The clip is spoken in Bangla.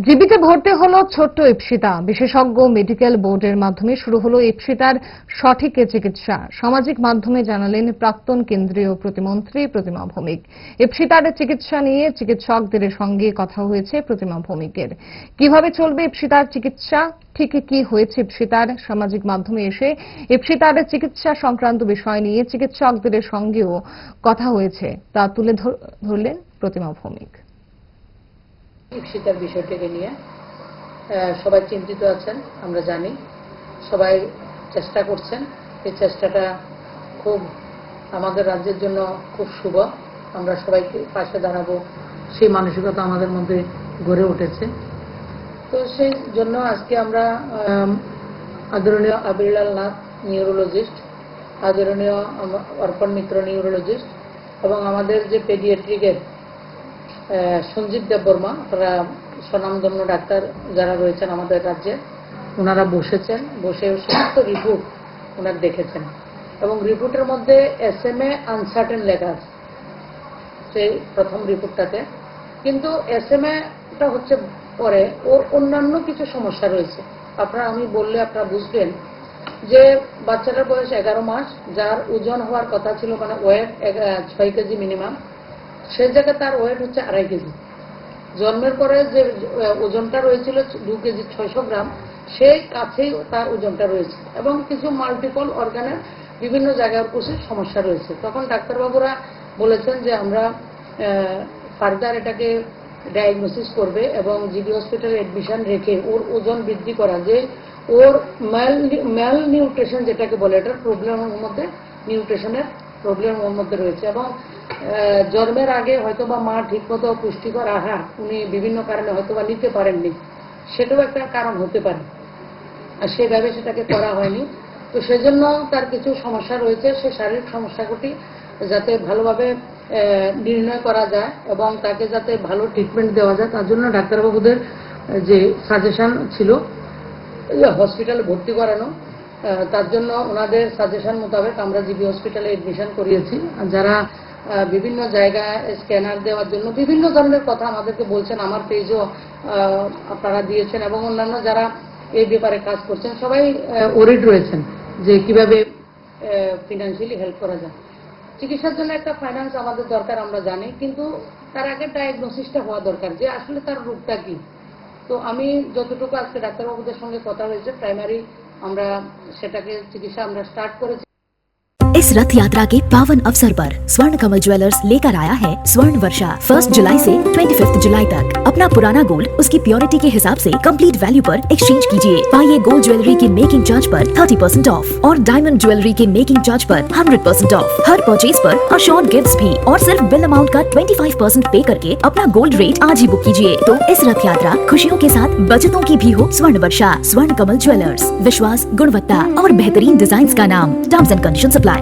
জিবিতে ভর্তি হলো ছোট্ট ইপসিতা। বিশেষজ্ঞ মেডিকেল বোর্ডের মাধ্যমে শুরু হলো ইপসিতার সঠিক চিকিৎসা। সামাজিক মাধ্যমে জানালেন প্রাক্তন কেন্দ্রীয় প্রতিমন্ত্রী প্রতিমা ভৌমিক। ইপসিতার চিকিৎসা নিয়ে চিকিৎসকদের সঙ্গে কথা হয়েছে প্রতিমা ভৌমিকের। কিভাবে চলবে ইপসিতার চিকিৎসা, ঠিক কি হয়েছে ইপসিতার, সামাজিক মাধ্যমে এসে ইপসিতার চিকিৎসা সংক্রান্ত বিষয় নিয়ে চিকিৎসকদের সঙ্গেও কথা হয়েছে, তা তুলে ধরলেন প্রতিমা ভৌমিক। ইপসিতার বিষয়টিকে নিয়ে সবাই চিন্তিত আছেন, আমরা জানি। সবাই চেষ্টা করছেন। এই চেষ্টাটা খুব আমাদের রাজ্যের জন্য খুব শুভ। আমরা সবাইকে পাশে দাঁড়াবো, সেই মানসিকতা আমাদের মধ্যে গড়ে উঠেছে। তো সেই জন্য আজকে আমরা আদরণীয় আবিরলাল নাথ নিউরোলজিস্ট, আদরণীয় অর্পণ মিত্র নিউরোলজিস্ট এবং আমাদের যে পেডিয়াট্রিকের সঞ্জীব দেববর্মা, ওরা স্বনামধন্য ডাক্তার যারা রয়েছেন আমাদের রাজ্যে, ওনারা বসেছেন, বসে সমস্ত রিপোর্ট ওনারা দেখেছেন এবং রিপোর্টের মধ্যে SMA আনসার্টেন লেখা আছে সেই প্রথম রিপোর্টটাতে। কিন্তু SMAটা হচ্ছে পরে ওর অন্যান্য কিছু সমস্যা রয়েছে। আমি বললে আপনারা বুঝবেন যে বাচ্চাটার বয়স 11 মাস, যার ওজন হওয়ার কথা ছিল মানে ওয়েট 6 কেজি মিনিমাম, সে জায়গায় তার ওয়েট হচ্ছে 2.5 কেজি। জন্মের পরে যে ওজনটা রয়েছিল 2 কেজি 600 গ্রাম, সেই কাছেই তার ওজনটা রয়েছে এবং কিছু মাল্টিপল অর্গানের বিভিন্ন জায়গায় প্রচুর সমস্যা রয়েছে। তখন ডাক্তারবাবুরা বলেছেন যে আমরা ফার্দার এটাকে ডায়াগনোসিস করবে এবং জিবি হসপিটালে অ্যাডমিশন রেখে ওর ওজন বৃদ্ধি করা, যে ওর ম্যাল নিউট্রিশন যেটাকে বলে, এটার প্রবলেমের মধ্যে নিউট্রিশনের প্রবলেম ওর মধ্যে রয়েছে এবং জন্মের আগে হয়তোবা মা ঠিকমতো পুষ্টিকর আহার উনি বিভিন্ন কারণে হয়তোবা নিতে পারেননি, সেটাও একটা কারণ হতে পারে, আর সেভাবে সেটাকে করা হয়নি। তো সেজন্য তার কিছু সমস্যা রয়েছে। সে শারীরিক সমস্যাগুলি যাতে ভালোভাবে নির্ণয় করা যায় এবং তাকে যাতে ভালো ট্রিটমেন্ট দেওয়া যায়, তার জন্য ডাক্তারবাবুদের যে সাজেশন ছিল হসপিটালে ভর্তি করানো, তার জন্য ওনাদের সাজেশন মোতাবেক আমরা জিবি হসপিটালে এডমিশন করিয়েছি। যারা বিভিন্ন জায়গায় স্ক্যানার দেওয়ার জন্য বিভিন্ন ধরনের কথা আমাদেরকে বলছেন, আমার পেজও আপনারা দিয়েছেন এবং অন্যান্য যারা এই ব্যাপারে কাজ করছেন সবাই ওরিড রয়েছেন যে কিভাবে ফিনান্সিয়ালি হেল্প করা যায়। চিকিৎসার জন্য একটা ফাইন্যান্স আমাদের দরকার, আমরা জানি, কিন্তু তার আগে ডায়াগনোসিসটা হওয়া দরকার যে আসলে তার রোগটা কি। তো আমি যতটুকু আজকে ডাক্তারবাবুদের সঙ্গে কথা হয়েছে, প্রাইমারি আমরা সেটাকে চিকিৎসা আমরা স্টার্ট করেছি। इस रथ यात्रा के पावन अवसर पर स्वर्ण कमल ज्वेलर्स लेकर आया है स्वर्ण वर्षा। 1 जुलाई से 25 जुलाई तक अपना पुराना गोल्ड उसकी प्योरिटी के हिसाब से कंप्लीट वैल्यू पर एक्सचेंज कीजिए। पाइए गोल्ड ज्वेलरी के मेकिंग चार्ज पर 30% ऑफ और डायमंड ज्वेलरी के मेकिंग चार्ज पर 100% ऑफ। हर परचेज पर अशोर्ड गिफ्ट्स भी और सिर्फ बिल अमाउंट का 25% पे करके अपना गोल्ड रेट आज ही बुक कीजिए। तो इस रथ यात्रा खुशियों के साथ बचतों की भी हो स्वर्ण वर्षा। स्वर्ण कमल ज्वेलर्स, विश्वास, गुणवत्ता और बेहतरीन डिजाइन का नाम। Terms and conditions apply.